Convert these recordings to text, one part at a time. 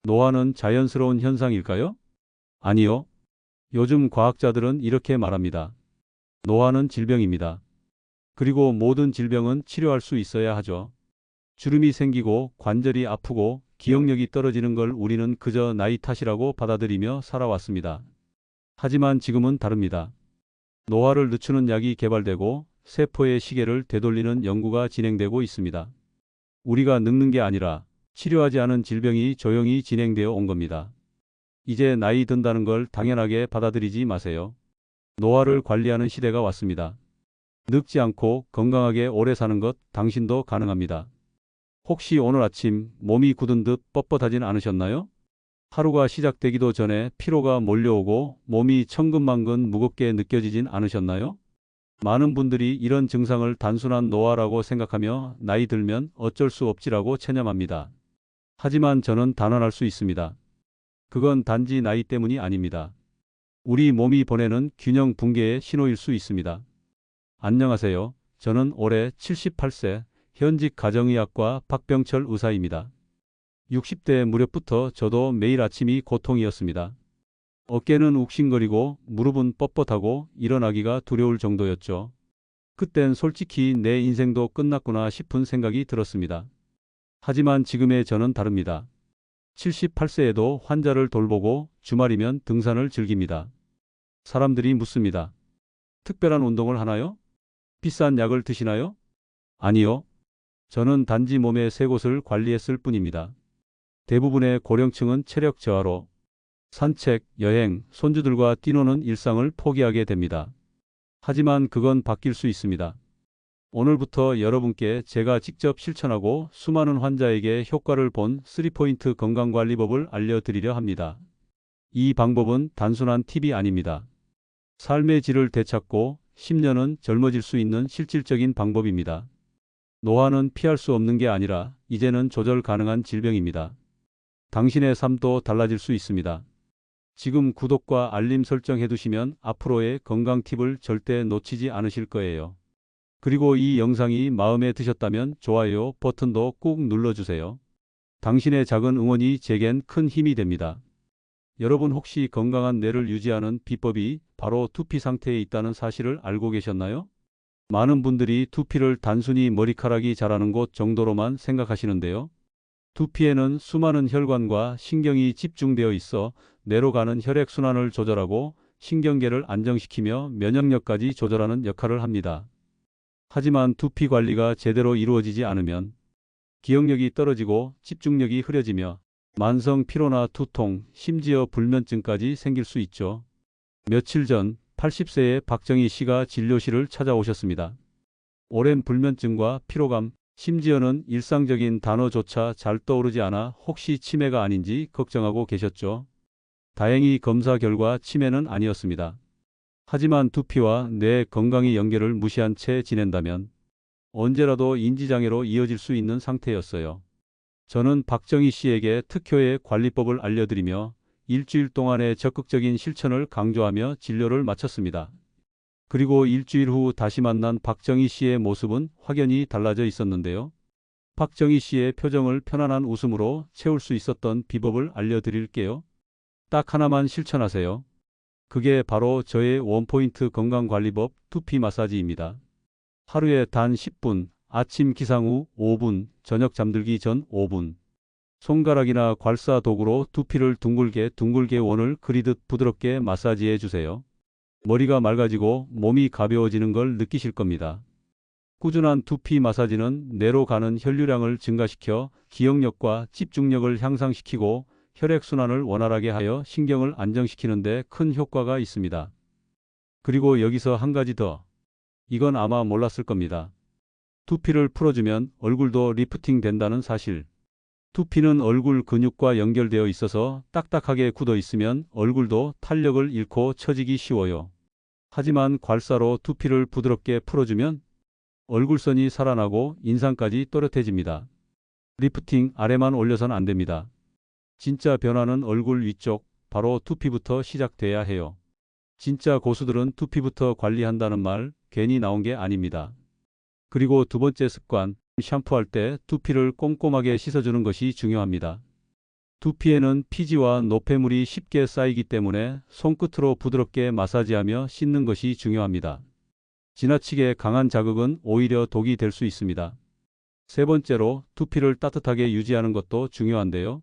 노화는 자연스러운 현상일까요? 아니요. 요즘 과학자들은 이렇게 말합니다. 노화는 질병입니다. 그리고 모든 질병은 치료할 수 있어야 하죠. 주름이 생기고 관절이 아프고 기억력이 떨어지는 걸 우리는 그저 나이 탓이라고 받아들이며 살아왔습니다. 하지만 지금은 다릅니다. 노화를 늦추는 약이 개발되고 세포의 시계를 되돌리는 연구가 진행되고 있습니다. 우리가 늙는 게 아니라 치료하지 않은 질병이 조용히 진행되어 온 겁니다. 이제 나이 든다는 걸 당연하게 받아들이지 마세요. 노화를 관리하는 시대가 왔습니다. 늙지 않고 건강하게 오래 사는 것 당신도 가능합니다. 혹시 오늘 아침 몸이 굳은 듯 뻣뻣하진 않으셨나요? 하루가 시작되기도 전에 피로가 몰려오고 몸이 천근만근 무겁게 느껴지진 않으셨나요? 많은 분들이 이런 증상을 단순한 노화라고 생각하며 나이 들면 어쩔 수 없지라고 체념합니다. 하지만 저는 단언할 수 있습니다. 그건 단지 나이 때문이 아닙니다. 우리 몸이 보내는 균형 붕괴의 신호일 수 있습니다. 안녕하세요. 저는 올해 78세 현직 가정의학과 박병철 의사입니다. 60대 무렵부터 저도 매일 아침이 고통이었습니다. 어깨는 욱신거리고 무릎은 뻣뻣하고 일어나기가 두려울 정도였죠. 그땐 솔직히 내 인생도 끝났구나 싶은 생각이 들었습니다. 하지만 지금의 저는 다릅니다. 78세에도 환자를 돌보고 주말이면 등산을 즐깁니다. 사람들이 묻습니다. 특별한 운동을 하나요? 비싼 약을 드시나요? 아니요. 저는 단지 몸의 세 곳을 관리했을 뿐입니다. 대부분의 고령층은 체력 저하로 산책, 여행, 손주들과 뛰노는 일상을 포기하게 됩니다. 하지만 그건 바뀔 수 있습니다. 오늘부터 여러분께 제가 직접 실천하고 수많은 환자에게 효과를 본 3포인트 건강관리법을 알려드리려 합니다. 이 방법은 단순한 팁이 아닙니다. 삶의 질을 되찾고 10년은 젊어질 수 있는 실질적인 방법입니다. 노화는 피할 수 없는 게 아니라 이제는 조절 가능한 질병입니다. 당신의 삶도 달라질 수 있습니다. 지금 구독과 알림 설정 해두시면 앞으로의 건강 팁을 절대 놓치지 않으실 거예요. 그리고 이 영상이 마음에 드셨다면 좋아요 버튼도 꾹 눌러주세요. 당신의 작은 응원이 제겐 큰 힘이 됩니다. 여러분 혹시 건강한 뇌를 유지하는 비법이 바로 두피 상태에 있다는 사실을 알고 계셨나요? 많은 분들이 두피를 단순히 머리카락이 자라는 곳 정도로만 생각하시는데요. 두피에는 수많은 혈관과 신경이 집중되어 있어 뇌로 가는 혈액순환을 조절하고 신경계를 안정시키며 면역력까지 조절하는 역할을 합니다. 하지만 두피 관리가 제대로 이루어지지 않으면 기억력이 떨어지고 집중력이 흐려지며 만성 피로나 두통, 심지어 불면증까지 생길 수 있죠. 며칠 전 80세의 박정희 씨가 진료실을 찾아오셨습니다. 오랜 불면증과 피로감, 심지어는 일상적인 단어조차 잘 떠오르지 않아 혹시 치매가 아닌지 걱정하고 계셨죠. 다행히 검사 결과 치매는 아니었습니다. 하지만 두피와 뇌 건강의 연결을 무시한 채 지낸다면 언제라도 인지장애로 이어질 수 있는 상태였어요. 저는 박정희 씨에게 특효의 관리법을 알려드리며 일주일 동안의 적극적인 실천을 강조하며 진료를 마쳤습니다. 그리고 일주일 후 다시 만난 박정희 씨의 모습은 확연히 달라져 있었는데요. 박정희 씨의 표정을 편안한 웃음으로 채울 수 있었던 비법을 알려드릴게요. 딱 하나만 실천하세요. 그게 바로 저의 원포인트 건강관리법 두피 마사지입니다. 하루에 단 10분, 아침 기상 후 5분, 저녁 잠들기 전 5분. 손가락이나 괄사 도구로 두피를 둥글게 원을 그리듯 부드럽게 마사지해 주세요. 머리가 맑아지고 몸이 가벼워지는 걸 느끼실 겁니다. 꾸준한 두피 마사지는 뇌로 가는 혈류량을 증가시켜 기억력과 집중력을 향상시키고 혈액순환을 원활하게 하여 신경을 안정시키는 데 큰 효과가 있습니다. 그리고 여기서 한 가지 더. 이건 아마 몰랐을 겁니다. 두피를 풀어주면 얼굴도 리프팅 된다는 사실. 두피는 얼굴 근육과 연결되어 있어서 딱딱하게 굳어 있으면 얼굴도 탄력을 잃고 처지기 쉬워요. 하지만 괄사로 두피를 부드럽게 풀어주면 얼굴선이 살아나고 인상까지 또렷해집니다. 리프팅 아래만 올려선 안 됩니다. 진짜 변화는 얼굴 위쪽, 바로 두피부터 시작돼야 해요. 진짜 고수들은 두피부터 관리한다는 말 괜히 나온 게 아닙니다. 그리고 두 번째 습관, 샴푸할 때 두피를 꼼꼼하게 씻어주는 것이 중요합니다. 두피에는 피지와 노폐물이 쉽게 쌓이기 때문에 손끝으로 부드럽게 마사지하며 씻는 것이 중요합니다. 지나치게 강한 자극은 오히려 독이 될 수 있습니다. 세 번째로 두피를 따뜻하게 유지하는 것도 중요한데요.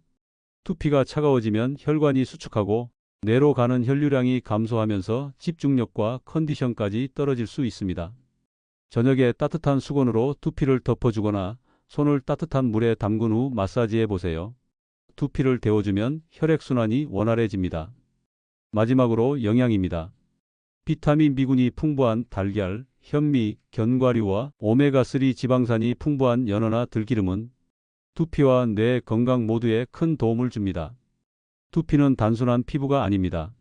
두피가 차가워지면 혈관이 수축하고 뇌로 가는 혈류량이 감소하면서 집중력과 컨디션까지 떨어질 수 있습니다. 저녁에 따뜻한 수건으로 두피를 덮어주거나 손을 따뜻한 물에 담근 후 마사지해 보세요. 두피를 데워주면 혈액순환이 원활해집니다. 마지막으로 영양입니다. 비타민 B군이 풍부한 달걀, 현미, 견과류와 오메가3 지방산이 풍부한 연어나 들기름은 두피와 뇌 건강 모두에 큰 도움을 줍니다. 두피는 단순한 피부가 아닙니다.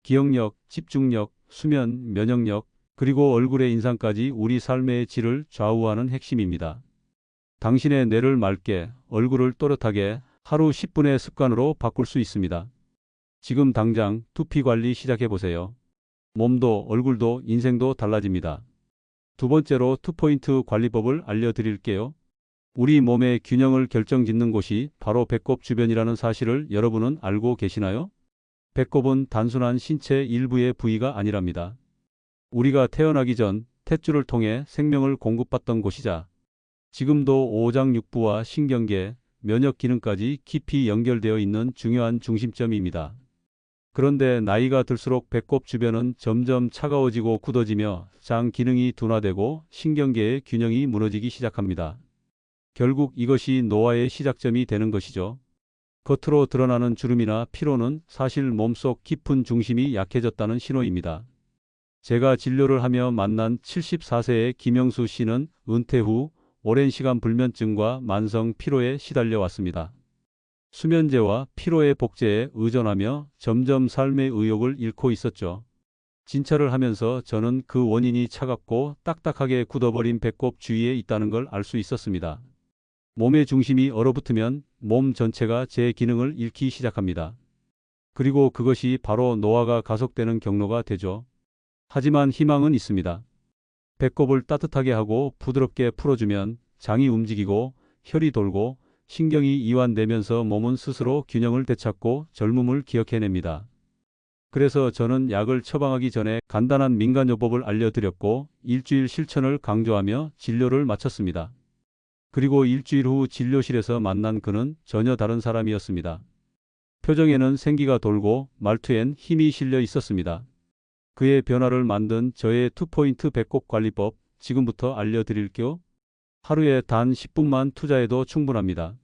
기억력, 집중력, 수면, 면역력, 그리고 얼굴의 인상까지 우리 삶의 질을 좌우하는 핵심입니다. 당신의 뇌를 맑게, 얼굴을 또렷하게 하루 10분의 습관으로 바꿀 수 있습니다. 지금 당장 두피 관리 시작해 보세요. 몸도 얼굴도 인생도 달라집니다. 두 번째로 투포인트 관리법을 알려드릴게요. 우리 몸의 균형을 결정짓는 곳이 바로 배꼽 주변이라는 사실을 여러분은 알고 계시나요? 배꼽은 단순한 신체 일부의 부위가 아니랍니다. 우리가 태어나기 전 탯줄을 통해 생명을 공급받던 곳이자 지금도 오장육부와 신경계, 면역 기능까지 깊이 연결되어 있는 중요한 중심점입니다. 그런데 나이가 들수록 배꼽 주변은 점점 차가워지고 굳어지며 장 기능이 둔화되고 신경계의 균형이 무너지기 시작합니다. 결국 이것이 노화의 시작점이 되는 것이죠. 겉으로 드러나는 주름이나 피로는 사실 몸속 깊은 중심이 약해졌다는 신호입니다. 제가 진료를 하며 만난 74세의 김영수 씨는 은퇴 후 오랜 시간 불면증과 만성 피로에 시달려 왔습니다. 수면제와 피로의 복제에 의존하며 점점 삶의 의욕을 잃고 있었죠. 진찰을 하면서 저는 그 원인이 차갑고 딱딱하게 굳어버린 배꼽 주위에 있다는 걸 알 수 있었습니다. 몸의 중심이 얼어붙으면 몸 전체가 제 기능을 잃기 시작합니다. 그리고 그것이 바로 노화가 가속되는 경로가 되죠. 하지만 희망은 있습니다. 배꼽을 따뜻하게 하고 부드럽게 풀어주면 장이 움직이고 혈이 돌고 신경이 이완되면서 몸은 스스로 균형을 되찾고 젊음을 기억해냅니다. 그래서 저는 약을 처방하기 전에 간단한 민간요법을 알려드렸고 일주일 실천을 강조하며 진료를 마쳤습니다. 그리고 일주일 후 진료실에서 만난 그는 전혀 다른 사람이었습니다. 표정에는 생기가 돌고 말투엔 힘이 실려 있었습니다. 그의 변화를 만든 저의 투포인트 배꼽 관리법 지금부터 알려드릴게요. 하루에 단 10분만 투자해도 충분합니다.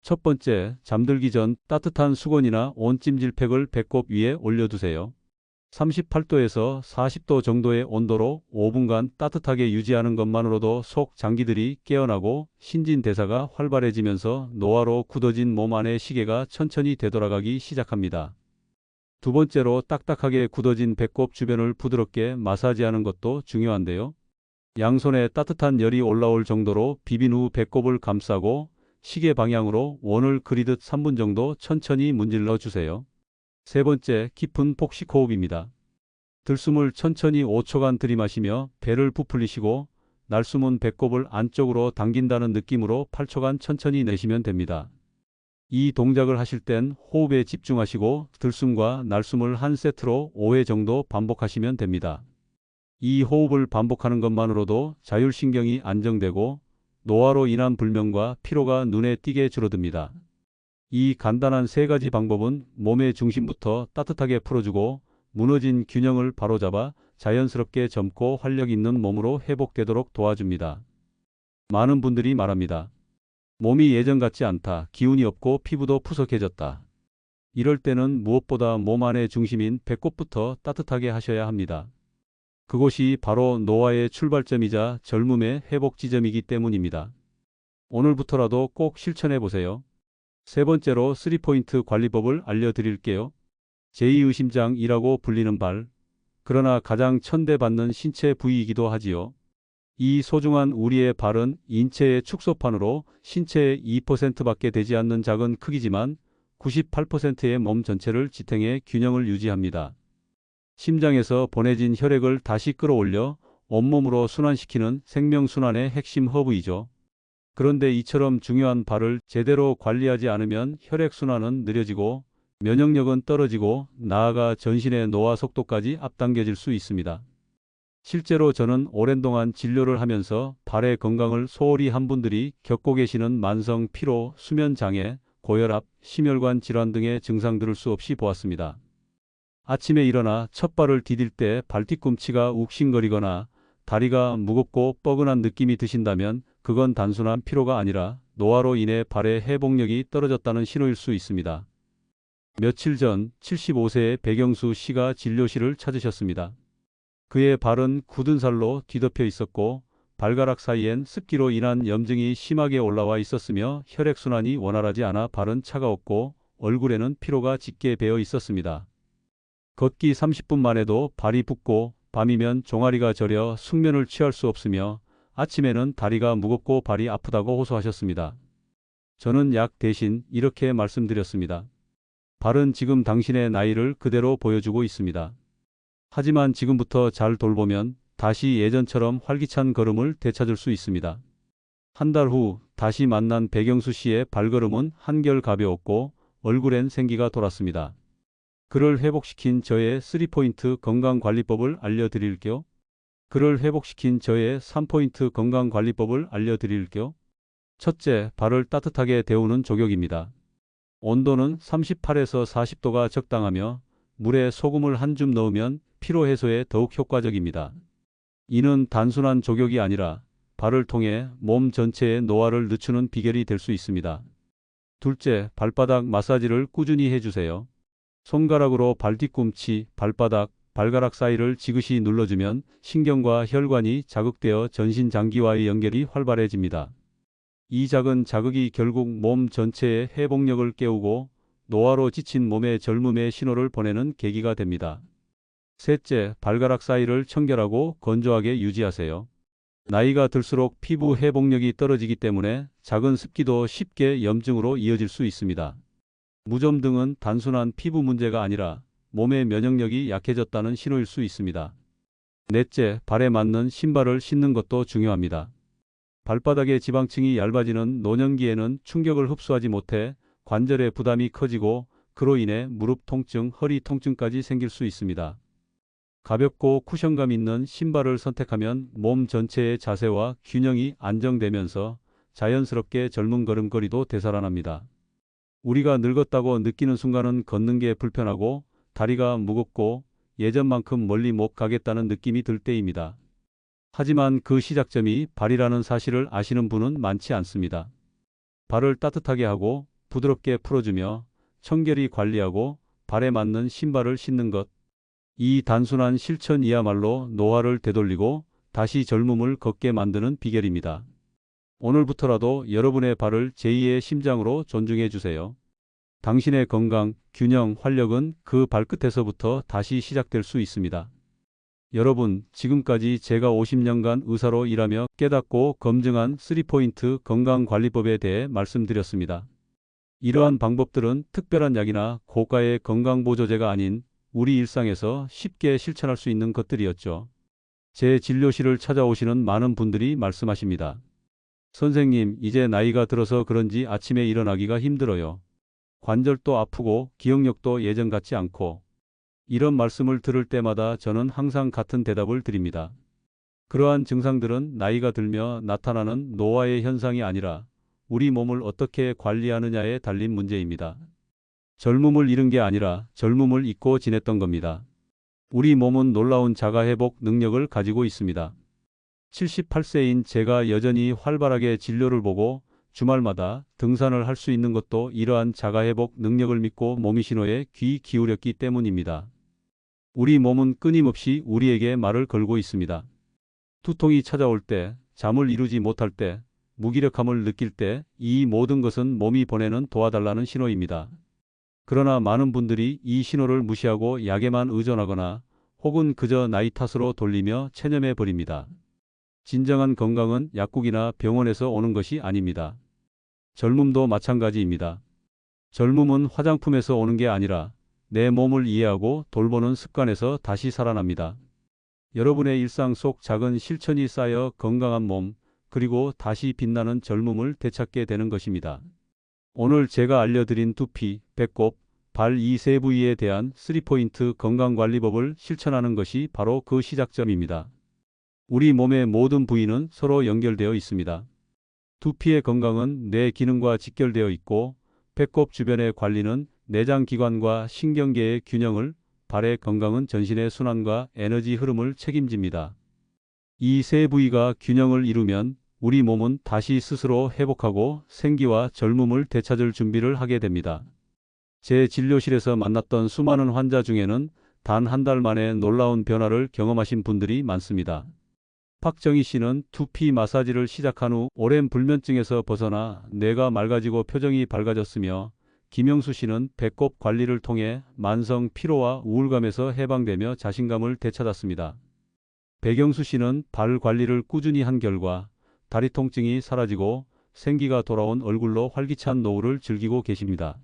첫 번째, 잠들기 전 따뜻한 수건이나 온찜질팩을 배꼽 위에 올려두세요. 38도에서 40도 정도의 온도로 5분간 따뜻하게 유지하는 것만으로도 속 장기들이 깨어나고 신진대사가 활발해지면서 노화로 굳어진 몸 안의 시계가 천천히 되돌아가기 시작합니다. 두 번째로 딱딱하게 굳어진 배꼽 주변을 부드럽게 마사지하는 것도 중요한데요. 양손에 따뜻한 열이 올라올 정도로 비빈 후 배꼽을 감싸고 시계 방향으로 원을 그리듯 3분 정도 천천히 문질러 주세요. 세 번째, 깊은 폭식 호흡입니다. 들숨을 천천히 5초간 들이마시며 배를 부풀리시고 날숨은 배꼽을 안쪽으로 당긴다는 느낌으로 8초간 천천히 내쉬면 됩니다. 이 동작을 하실 땐 호흡에 집중하시고 들숨과 날숨을 한 세트로 5회 정도 반복하시면 됩니다. 이 호흡을 반복하는 것만으로도 자율신경이 안정되고 노화로 인한 불면과 피로가 눈에 띄게 줄어듭니다. 이 간단한 세 가지 방법은 몸의 중심부터 따뜻하게 풀어주고 무너진 균형을 바로잡아 자연스럽게 젊고 활력 있는 몸으로 회복되도록 도와줍니다. 많은 분들이 말합니다. 몸이 예전 같지 않다. 기운이 없고 피부도 푸석해졌다. 이럴 때는 무엇보다 몸 안의 중심인 배꼽부터 따뜻하게 하셔야 합니다. 그곳이 바로 노화의 출발점이자 젊음의 회복 지점이기 때문입니다. 오늘부터라도 꼭 실천해 보세요. 세 번째로 3포인트 관리법을 알려드릴게요. 제2의심장이라고 불리는 발, 그러나 가장 천대받는 신체 부위이기도 하지요. 이 소중한 우리의 발은 인체의 축소판으로 신체의 2%밖에 되지 않는 작은 크기지만 98%의 몸 전체를 지탱해 균형을 유지합니다. 심장에서 보내진 혈액을 다시 끌어올려 온몸으로 순환시키는 생명순환의 핵심 허브이죠. 그런데 이처럼 중요한 발을 제대로 관리하지 않으면 혈액순환은 느려지고 면역력은 떨어지고 나아가 전신의 노화 속도까지 앞당겨질 수 있습니다. 실제로 저는 오랜 동안 진료를 하면서 발의 건강을 소홀히 한 분들이 겪고 계시는 만성 피로, 수면 장애, 고혈압, 심혈관 질환 등의 증상들을 수없이 보았습니다. 아침에 일어나 첫 발을 디딜 때 발뒤꿈치가 욱신거리거나 다리가 무겁고 뻐근한 느낌이 드신다면 그건 단순한 피로가 아니라 노화로 인해 발의 회복력이 떨어졌다는 신호일 수 있습니다. 며칠 전 75세의 백영수 씨가 진료실을 찾으셨습니다. 그의 발은 굳은 살로 뒤덮여 있었고 발가락 사이엔 습기로 인한 염증이 심하게 올라와 있었으며 혈액순환이 원활하지 않아 발은 차가웠고 얼굴에는 피로가 짙게 배어 있었습니다. 걷기 30분만 해도 발이 붓고 밤이면 종아리가 저려 숙면을 취할 수 없으며 아침에는 다리가 무겁고 발이 아프다고 호소하셨습니다. 저는 약 대신 이렇게 말씀드렸습니다. 발은 지금 당신의 나이를 그대로 보여주고 있습니다. 하지만 지금부터 잘 돌보면 다시 예전처럼 활기찬 걸음을 되찾을 수 있습니다. 한 달 후 다시 만난 백영수 씨의 발걸음은 한결 가벼웠고 얼굴엔 생기가 돌았습니다. 그를 회복시킨 저의 3포인트 건강관리법을 알려드릴게요. 그를 회복시킨 저의 3포인트 건강관리법을 알려드릴게요. 첫째, 발을 따뜻하게 데우는 족욕입니다. 온도는 38에서 40도가 적당하며 물에 소금을 한 줌 넣으면 피로 해소에 더욱 효과적입니다. 이는 단순한 족욕이 아니라 발을 통해 몸 전체의 노화를 늦추는 비결이 될 수 있습니다. 둘째, 발바닥 마사지를 꾸준히 해주세요. 손가락으로 발뒤꿈치, 발바닥, 발가락 사이를 지그시 눌러주면 신경과 혈관이 자극되어 전신 장기와의 연결이 활발해집니다. 이 작은 자극이 결국 몸 전체의 회복력을 깨우고 노화로 지친 몸에 젊음의 신호를 보내는 계기가 됩니다. 셋째, 발가락 사이를 청결하고 건조하게 유지하세요. 나이가 들수록 피부 회복력이 떨어지기 때문에 작은 습기도 쉽게 염증으로 이어질 수 있습니다. 무좀 등은 단순한 피부 문제가 아니라 몸의 면역력이 약해졌다는 신호일 수 있습니다. 넷째, 발에 맞는 신발을 신는 것도 중요합니다. 발바닥의 지방층이 얇아지는 노년기에는 충격을 흡수하지 못해 관절의 부담이 커지고 그로 인해 무릎 통증, 허리 통증까지 생길 수 있습니다. 가볍고 쿠션감 있는 신발을 선택하면 몸 전체의 자세와 균형이 안정되면서 자연스럽게 젊은 걸음걸이도 되살아납니다. 우리가 늙었다고 느끼는 순간은 걷는 게 불편하고 다리가 무겁고 예전만큼 멀리 못 가겠다는 느낌이 들 때입니다. 하지만 그 시작점이 발이라는 사실을 아시는 분은 많지 않습니다. 발을 따뜻하게 하고 부드럽게 풀어주며 청결히 관리하고 발에 맞는 신발을 신는 것. 이 단순한 실천이야말로 노화를 되돌리고 다시 젊음을 걷게 만드는 비결입니다. 오늘부터라도 여러분의 발을 제2의 심장으로 존중해 주세요. 당신의 건강, 균형, 활력은 그 발끝에서부터 다시 시작될 수 있습니다. 여러분, 지금까지 제가 50년간 의사로 일하며 깨닫고 검증한 3포인트 건강관리법에 대해 말씀드렸습니다. 이러한 방법들은 특별한 약이나 고가의 건강보조제가 아닌 우리 일상에서 쉽게 실천할 수 있는 것들이었죠. 제 진료실을 찾아오시는 많은 분들이 말씀하십니다. 선생님, 이제 나이가 들어서 그런지 아침에 일어나기가 힘들어요. 관절도 아프고 기억력도 예전 같지 않고. 이런 말씀을 들을 때마다 저는 항상 같은 대답을 드립니다. 그러한 증상들은 나이가 들며 나타나는 노화의 현상이 아니라 우리 몸을 어떻게 관리하느냐에 달린 문제입니다. 젊음을 잃은 게 아니라 젊음을 잊고 지냈던 겁니다. 우리 몸은 놀라운 자가회복 능력을 가지고 있습니다. 78세인 제가 여전히 활발하게 진료를 보고 주말마다 등산을 할 수 있는 것도 이러한 자가회복 능력을 믿고 몸이 신호에 귀 기울였기 때문입니다. 우리 몸은 끊임없이 우리에게 말을 걸고 있습니다. 두통이 찾아올 때, 잠을 이루지 못할 때, 무기력함을 느낄 때 이 모든 것은 몸이 보내는 도와달라는 신호입니다. 그러나 많은 분들이 이 신호를 무시하고 약에만 의존하거나 혹은 그저 나이 탓으로 돌리며 체념해 버립니다. 진정한 건강은 약국이나 병원에서 오는 것이 아닙니다. 젊음도 마찬가지입니다. 젊음은 화장품에서 오는 게 아니라 내 몸을 이해하고 돌보는 습관에서 다시 살아납니다. 여러분의 일상 속 작은 실천이 쌓여 건강한 몸, 그리고 다시 빛나는 젊음을 되찾게 되는 것입니다. 오늘 제가 알려드린 두피, 배꼽, 발 이 세 부위에 대한 3포인트 건강관리법을 실천하는 것이 바로 그 시작점입니다. 우리 몸의 모든 부위는 서로 연결되어 있습니다. 두피의 건강은 뇌 기능과 직결되어 있고, 배꼽 주변의 관리는 내장기관과 신경계의 균형을, 발의 건강은 전신의 순환과 에너지 흐름을 책임집니다. 이 세 부위가 균형을 이루면 우리 몸은 다시 스스로 회복하고 생기와 젊음을 되찾을 준비를 하게 됩니다. 제 진료실에서 만났던 수많은 환자 중에는 단 한 달 만에 놀라운 변화를 경험하신 분들이 많습니다. 박정희 씨는 두피 마사지를 시작한 후 오랜 불면증에서 벗어나 뇌가 맑아지고 표정이 밝아졌으며, 김영수 씨는 배꼽 관리를 통해 만성 피로와 우울감에서 해방되며 자신감을 되찾았습니다. 백영수 씨는 발 관리를 꾸준히 한 결과 다리 통증이 사라지고 생기가 돌아온 얼굴로 활기찬 노후를 즐기고 계십니다.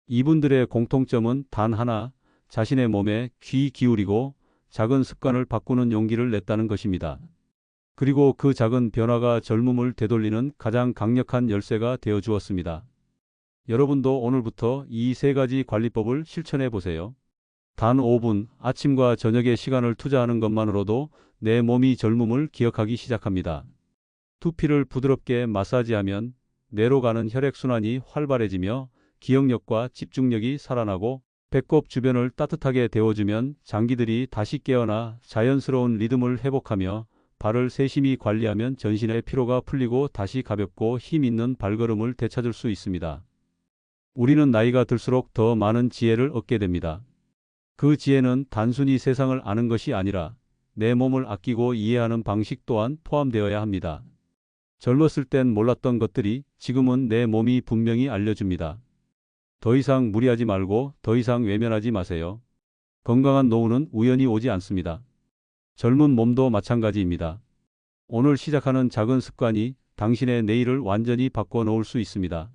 이분들의 공통점은 단 하나, 자신의 몸에 귀 기울이고 작은 습관을 바꾸는 용기를 냈다는 것입니다. 그리고 그 작은 변화가 젊음을 되돌리는 가장 강력한 열쇠가 되어 주었습니다. 여러분도 오늘부터 이 세 가지 관리법을 실천해 보세요. 단 5분, 아침과 저녁에 시간을 투자하는 것만으로도 내 몸이 젊음을 기억하기 시작합니다. 두피를 부드럽게 마사지하면 뇌로 가는 혈액순환이 활발해지며 기억력과 집중력이 살아나고, 배꼽 주변을 따뜻하게 데워주면 장기들이 다시 깨어나 자연스러운 리듬을 회복하며, 발을 세심히 관리하면 전신의 피로가 풀리고 다시 가볍고 힘 있는 발걸음을 되찾을 수 있습니다. 우리는 나이가 들수록 더 많은 지혜를 얻게 됩니다. 그 지혜는 단순히 세상을 아는 것이 아니라 내 몸을 아끼고 이해하는 방식 또한 포함되어야 합니다. 젊었을 땐 몰랐던 것들이 지금은 내 몸이 분명히 알려줍니다. 더 이상 무리하지 말고 더 이상 외면하지 마세요. 건강한 노후는 우연히 오지 않습니다. 젊은 몸도 마찬가지입니다. 오늘 시작하는 작은 습관이 당신의 내일을 완전히 바꿔 놓을 수 있습니다.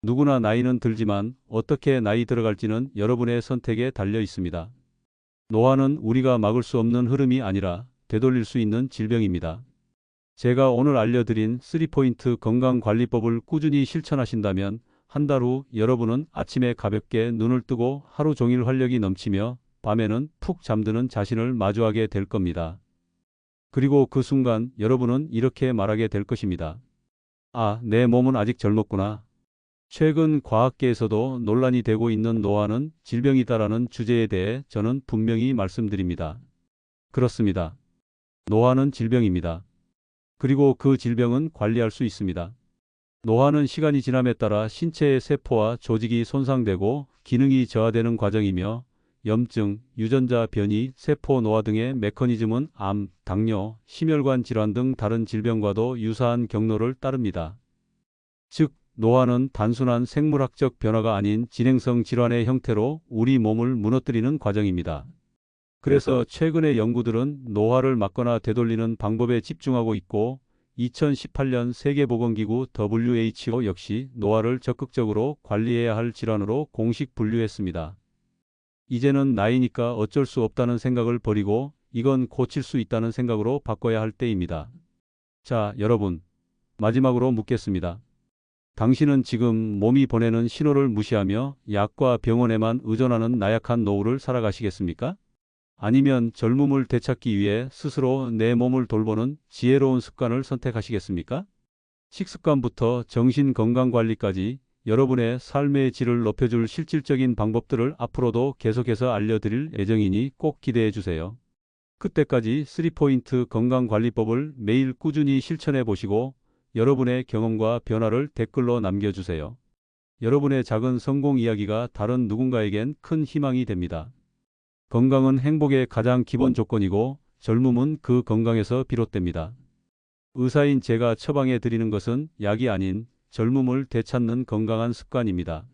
누구나 나이는 들지만 어떻게 나이 들어갈지는 여러분의 선택에 달려 있습니다. 노화는 우리가 막을 수 없는 흐름이 아니라 되돌릴 수 있는 질병입니다. 제가 오늘 알려드린 3포인트 건강관리법을 꾸준히 실천하신다면 한 달 후 여러분은 아침에 가볍게 눈을 뜨고 하루 종일 활력이 넘치며 밤에는 푹 잠드는 자신을 마주하게 될 겁니다. 그리고 그 순간 여러분은 이렇게 말하게 될 것입니다. 아, 내 몸은 아직 젊었구나. 최근 과학계에서도 논란이 되고 있는 노화는 질병이다라는 주제에 대해 저는 분명히 말씀드립니다. 그렇습니다. 노화는 질병입니다. 그리고 그 질병은 관리할 수 있습니다. 노화는 시간이 지남에 따라 신체의 세포와 조직이 손상되고 기능이 저하되는 과정이며, 염증, 유전자 변이, 세포 노화 등의 메커니즘은 암, 당뇨, 심혈관 질환 등 다른 질병과도 유사한 경로를 따릅니다. 즉, 노화는 단순한 생물학적 변화가 아닌 진행성 질환의 형태로 우리 몸을 무너뜨리는 과정입니다. 그래서 최근의 연구들은 노화를 막거나 되돌리는 방법에 집중하고 있고, 2018년 세계보건기구 WHO 역시 노화를 적극적으로 관리해야 할 질환으로 공식 분류했습니다. 이제는 나이니까 어쩔 수 없다는 생각을 버리고 이건 고칠 수 있다는 생각으로 바꿔야 할 때입니다. 자, 여러분, 마지막으로 묻겠습니다. 당신은 지금 몸이 보내는 신호를 무시하며 약과 병원에만 의존하는 나약한 노후를 살아가시겠습니까? 아니면 젊음을 되찾기 위해 스스로 내 몸을 돌보는 지혜로운 습관을 선택하시겠습니까? 식습관부터 정신건강관리까지 여러분의 삶의 질을 높여줄 실질적인 방법들을 앞으로도 계속해서 알려드릴 예정이니 꼭 기대해 주세요. 그때까지 3포인트 건강관리법을 매일 꾸준히 실천해 보시고 여러분의 경험과 변화를 댓글로 남겨주세요. 여러분의 작은 성공 이야기가 다른 누군가에겐 큰 희망이 됩니다. 건강은 행복의 가장 기본 조건이고 젊음은 그 건강에서 비롯됩니다. 의사인 제가 처방해 드리는 것은 약이 아닌 젊음을 되찾는 건강한 습관입니다.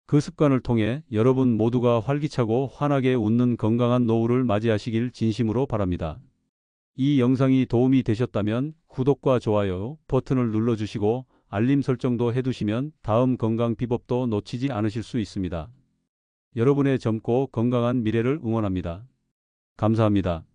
그 습관을 통해 여러분 모두가 활기차고 환하게 웃는 건강한 노후를 맞이하시길 진심으로 바랍니다. 이 영상이 도움이 되셨다면 구독과 좋아요 버튼을 눌러주시고 알림 설정도 해두시면 다음 건강 비법도 놓치지 않으실 수 있습니다. 여러분의 젊고 건강한 미래를 응원합니다. 감사합니다.